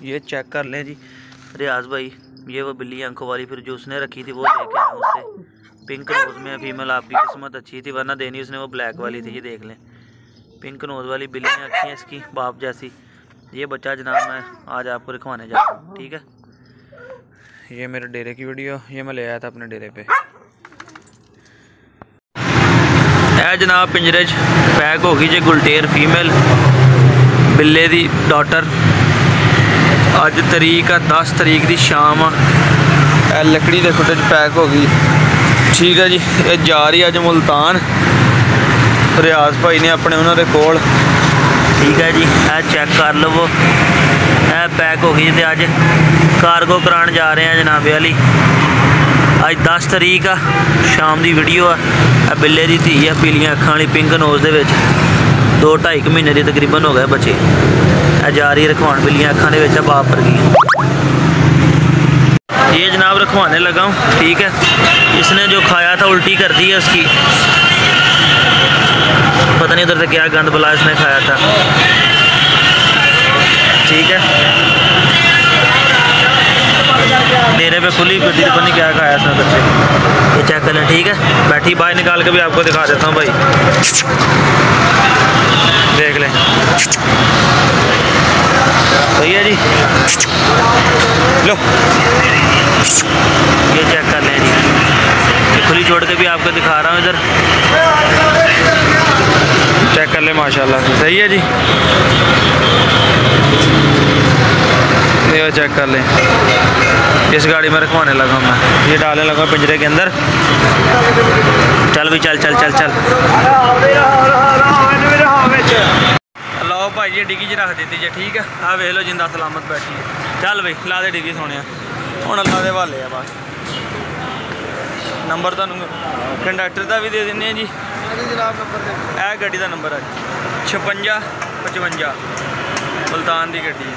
ये चेक कर लें जी रियाज भाई, ये वो बिल्ली आंखों वाली फिर जो उसने रखी थी वो लेके आया उससे। पिंक नोज में फीमेल, आपकी किस्मत अच्छी थी वरना देनी उसने वो ब्लैक वाली थी। ये देख लें पिंक नोज वाली बिल्लियाँ अच्छी हैं इसकी बाप जैसी। ये बच्चा जनाब मैं आज आपको रखवाने जा रहा हूँ, ठीक है। ये मेरे डेरे की वीडियो, ये मैं ले आया था अपने डेरे पे। है जनाब पिंजरे पैक हो गई जी गुलटेर फीमेल बिल्ले दी डॉटर। अज तरीक है 10 तरीक की शाम आ, लकड़ी के खुटे पैक हो गई, ठीक है जी। ये जा रही है अज मुल्तान रियाज भाई ने अपने उन्होंने कोल, ठीक है जी। ए चेक कर लवो, ए पैक हो गई। तो अज कार्गो कराने जा रहे हैं जनाबे वाली। अज 10 तरीक आ, शाम की वीडियो आ। बिल्ले की धी है पीलियां अखां वाली पिंक नोज दे विच, 2-2.5 महीने की तकरीबन हो गए बच्चे। ए जा रही रखवान बिल्लियां अखां दे विच बाप वर्गी। ये जनाब रखवाने लगा हूँ, ठीक है। इसने जो खाया था उल्टी कर दी है उसकी, पता नहीं उधर से क्या गंद बला इसने खाया था, ठीक है। डेरे पे खुली पति नहीं क्या खाया इसने बच्चे, ये चेक कर लें, ठीक है। बैठी बाहर निकाल के भी आपको दिखा देता हूँ भाई, देख लें। सही है जी, लो ये चेक कर लें जी। ये खुली छोड़ के भी आपको दिखा रहा हूँ इधर, चेक कर लें माशाल्लाह। सही है जी, ये चेक कर लें। इस गाड़ी में रखवाने लगा मैं, ये डालने लगा पिंजरे के अंदर। चल भी चल चल चल चल। लो भाई जी डिग्गी च रख दी जी, ठीक है। आ वेख लो जिंदा सलामत बैठी है। चल भाई ला दे डिग्गी सोने, हुण अल्लाह दे हवाले आ बस। नंबर तुहानूं कंडक्टर का भी दे दिंदे जी जनाब, नंबर ए गड्डी का नंबर है 5655 मुल्तान की गड्डी।